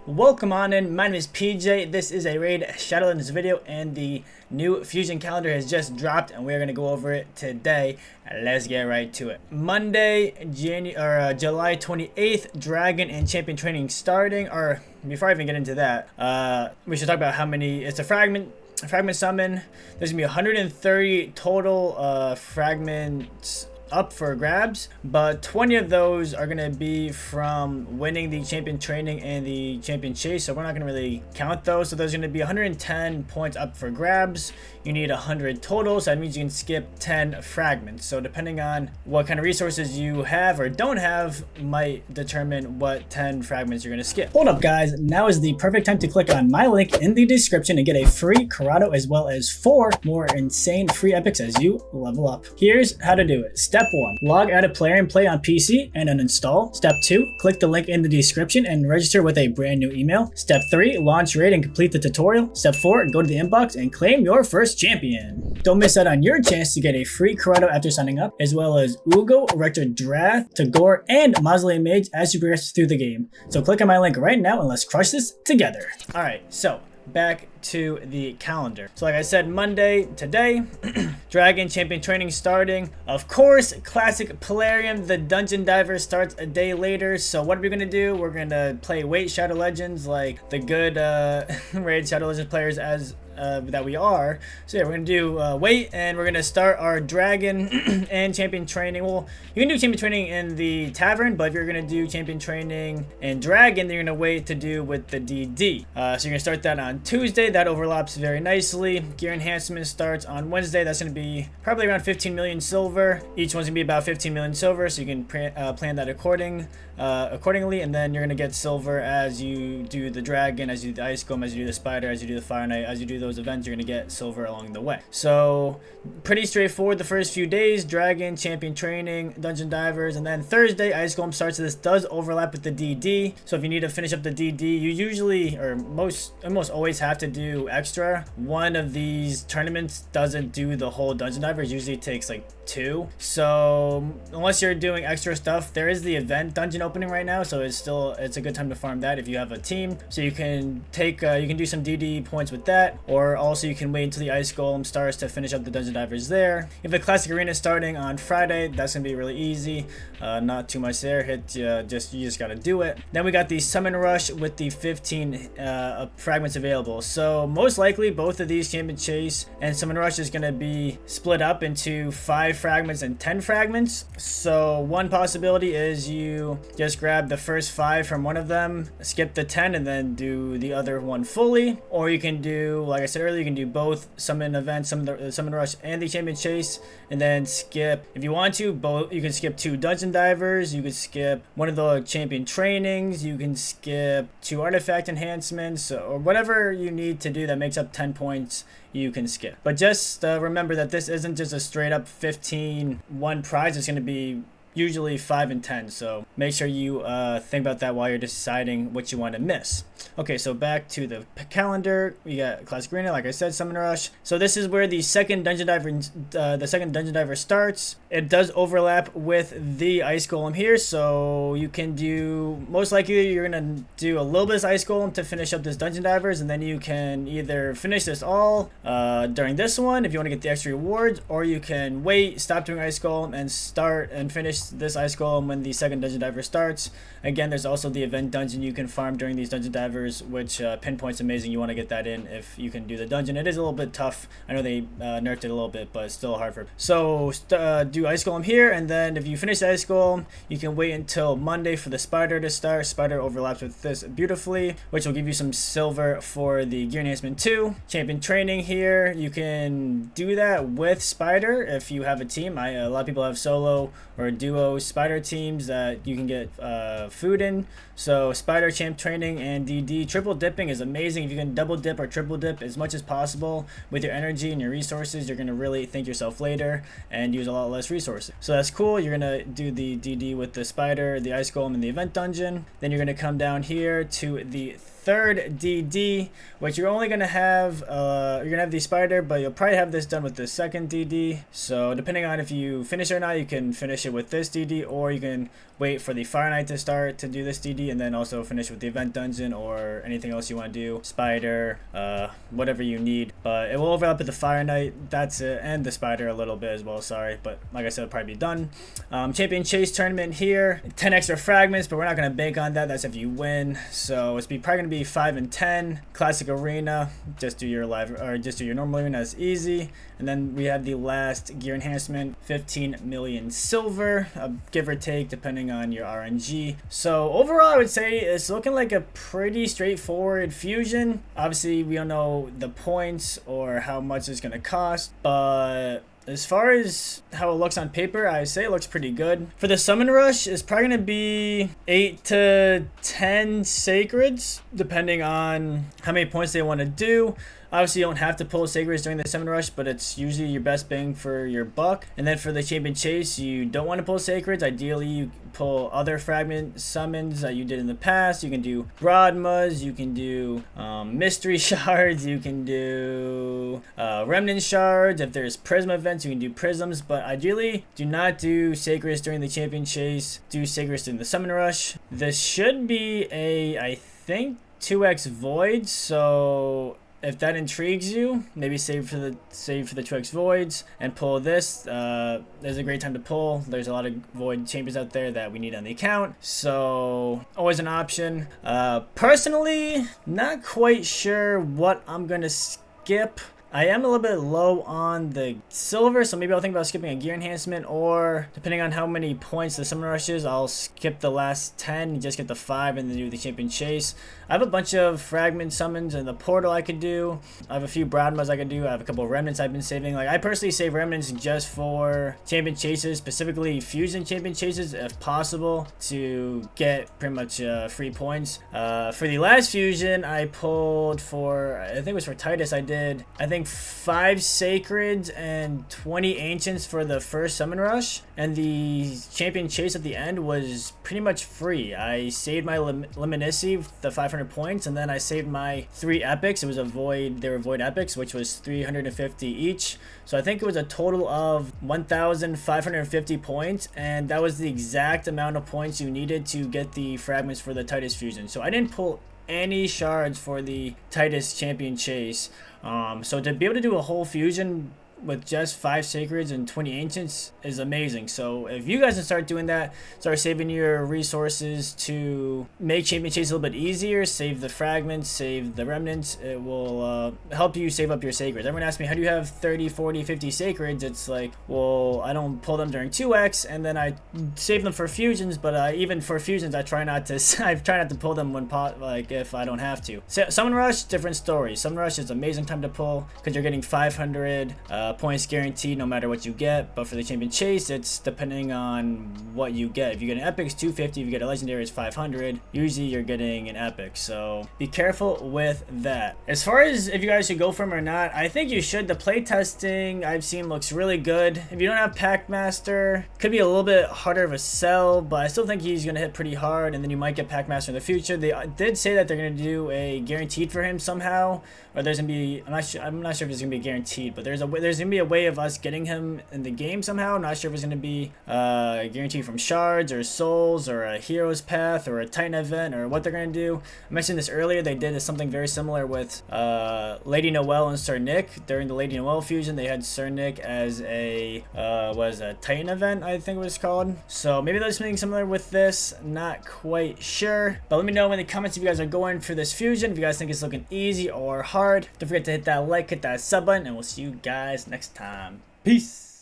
Welcome on in, my name is PJ, this is a Raid Shadowlands video and the new Fusion calendar has just dropped and we're going to go over it today. Let's get right to it. Monday, July 28th, Dragon and Champion Training starting, or before I even get into that, we should talk about how many, it's a fragment summon. There's going to be 130 total fragments up for grabs, but 20 of those are going to be from winning the champion training and the champion chase, so we're not going to really count those. So there's going to be 110 points up for grabs. You need 100 total, so that means you can skip 10 fragments. So depending on what kind of resources you have or don't have might determine what 10 fragments you're going to skip. Hold up guys, now is the perfect time to click on my link in the description and get a free Karato as well as 4 more insane free epics as you level up. Here's how to do it. Step 1, log out of player and play on PC and uninstall. Step 2, click the link in the description and register with a brand new email. Step 3, launch raid and complete the tutorial. Step 4, go to the inbox and claim your first champion. Don't miss out on your chance to get a free Karato after signing up, as well as Uugo, Rector Drath, Tagoar, and Mausoleum Mage as you progress through the game. So click on my link right now and let's crush this together. Alright, so back to the calendar. So like I said, Monday today, Dragon Champion Training starting. Of course, classic Polarium, the Dungeon Diver starts a day later. So what are we gonna do? We're gonna play Wait Shadow Legends like the good Raid Shadow Legends players as that we are. So yeah, we're gonna do wait, and we're gonna start our Dragon and Champion Training. Well, you can do Champion Training in the Tavern, but if you're gonna do Champion Training and Dragon, then you're gonna wait to do with the DD. So you're gonna start that on Tuesday. That overlaps very nicely. Gear Enhancement starts on Wednesday. That's gonna be probably around 15 million silver. Each one's gonna be about 15 million silver, so you can plan that accordingly, and then you're gonna get silver as you do the Dragon, as you do the Ice Golem, as you do the Spider, as you do the Fire Knight, as you do those events, you're gonna get silver along the way. So pretty straightforward the first few days. Dragon, Champion Training, Dungeon Divers, and then Thursday Ice Golem starts. So this does overlap with the DD, so if you need to finish up the DD, you usually, or almost always have to do extra. One of these tournaments doesn't do the whole Dungeon Divers, usually takes like 2. So unless you're doing extra stuff, there is the event dungeon opening right now, so it's a good time to farm that if you have a team. So you can take you can do some DD points with that, or also you can wait until the Ice Golem starts to finish up the Dungeon Divers there. If the Classic Arena is starting on Friday, that's gonna be really easy. Not too much there. You just gotta do it. Then we got the Summon Rush with the 15 fragments available. So most likely both of these, Champion Chase and Summon Rush, is gonna be split up into 5 fragments and 10 fragments. So one possibility is you just grab the first 5 from one of them, skip the 10, and then do the other one fully. Or you can do, like I said earlier, you can do both Summon Events, Summon Rush, and the Champion Chase, and then skip, if you want to, both. You can skip 2 Dungeon Divers, you could skip one of the Champion Trainings, you can skip 2 Artifact Enhancements, or whatever you need to do that makes up 10 points, you can skip. But just remember that this isn't just a straight up 15 one prize. It's going to be usually 5 and 10, so make sure you think about that while you're deciding what you want to miss. Okay, so back to the calendar. We got Classic Arena, like I said, Summon Rush. So this is where the second Dungeon Diver starts. It does overlap with the Ice Golem here, so you can do, most likely you're gonna do a little bit of Ice Golem to finish up this Dungeon Divers, and then you can either finish this all during this one if you want to get the extra rewards, or you can wait, stop doing Ice Golem, and start and finish this Ice Golem when the second Dungeon Diver starts. Again, there's also the event dungeon you can farm during these Dungeon Divers, which pinpoint's amazing. You want to get that in if you can do the dungeon. It is a little bit tough. I know they nerfed it a little bit, but it's still hard for. So do Ice Golem here, and then if you finish the Ice Golem, you can wait until Monday for the Spider to start. Spider overlaps with this beautifully, which will give you some silver for the Gear Enhancement 2. Champion Training here, you can do that with Spider if you have a team. A lot of people have solo or duo Spider teams that you can get food in. So Spider, Champ Training, and DD. Triple dipping is amazing. If you can double dip or triple dip as much as possible with your energy and your resources, you're going to really thank yourself later and use a lot less resources. So that's cool. You're going to do the DD with the Spider, the Ice Golem, and the event dungeon. Then you're going to come down here to the third DD, which you're only gonna have the spider, but you'll probably have this done with the second DD. So depending on if you finish it or not, you can finish it with this DD, or you can wait for the Fire Knight to start to do this DD, and then also finish with the event dungeon or anything else you want to do, spider, whatever you need. But it will overlap with the Fire Knight, that's it, and the spider a little bit as well, sorry, but like I said, it'll probably be done. Champion Chase tournament here, 10 extra fragments, but we're not going to bank on that, that's if you win. So it's probably going to be 5 and 10. Classic arena, just do your normal arena, that's easy. And then we have the last gear enhancement, 15 million silver, give or take depending on your RNG. So overall, I would say it's looking like a pretty straightforward fusion. Obviously, we don't know the points or how much it's going to cost, but as far as how it looks on paper, I say it looks pretty good. For the summon rush, it's probably going to be 8 to 10 sacreds, depending on how many points they want to do. Obviously, you don't have to pull sacreds during the summon rush, but it's usually your best bang for your buck. And then for the champion chase, you don't want to pull sacreds. Ideally, you pull other fragment summons that you did in the past. You can do Broadmas, you can do mystery shards, you can do remnant shards. If there's prism events, you can do prisms. But ideally, do not do sacreds during the champion chase. Do sacreds during the summon rush. This should be I think 2x void. So if that intrigues you, maybe save for the 2x voids and pull this. There's a great time to pull. There's a lot of void champions out there that we need on the account, so always an option. Personally, not quite sure what I'm gonna skip. I am a little bit low on the silver, so maybe I'll think about skipping a gear enhancement, or depending on how many points the summon rush is, I'll skip the last 10 and just get the 5 and then do the champion chase. I have a bunch of fragment summons in the portal I could do. I have a few Broadmas I could do. I have a couple of remnants I've been saving. Like, I personally save remnants just for champion chases, specifically fusion champion chases if possible, to get pretty much free points. For the last fusion, I pulled for, I think it was for Titus, I think 5 sacreds and 20 ancients for the first summon rush, and the champion chase at the end was pretty much free. I saved my Liminici, the 500 points, and then I saved my 3 epics. It was they were void epics, which was 350 each. So I think it was a total of 1,550 points, and that was the exact amount of points you needed to get the fragments for the Titus fusion. So I didn't pull any shards for the Titus champion chase. So to be able to do a whole fusion with just 5 sacreds and 20 ancients is amazing. So if you guys can start doing that, start saving your resources to make champion chase a little bit easier, save the fragments, save the remnants, it will help you save up your sacreds. Everyone asks me, how do you have 30, 40, 50 sacreds? It's like, well, I don't pull them during 2x, and then I save them for fusions, but even for fusions, I try not to pull them when if I don't have to. So, summon rush, different story. Summon rush is an amazing time to pull because you're getting 500 points guaranteed no matter what you get. But for the champion chase, it's depending on what you get. If you get an epic, it's 250. If you get a legendary, it's 500. Usually you're getting an epic, so be careful with that. As far as if you guys should go for him or not, I think you should. The play testing I've seen looks really good. If you don't have Pack Master, could be a little bit harder of a sell, but I still think he's gonna hit pretty hard, and then you might get Pack Master in the future. They did say that they're gonna do a guaranteed for him somehow, or there's gonna be, I'm not sure if it's gonna be guaranteed, but there's gonna be a way of us getting him in the game somehow. I'm not sure if it's gonna be guaranteed from shards or souls or a hero's path or a titan event or what they're gonna do. I mentioned this earlier. They did something very similar with Lady Noelle and Sir Nick. During the Lady Noelle fusion, they had Sir Nick as a titan event, I think it was called. So maybe there's something similar with this. Not quite sure, but let me know in the comments if you guys are going for this fusion, if you guys think it's looking easy or hard. Don't forget to hit that like, hit that sub button, and we'll see you guys next time. Peace.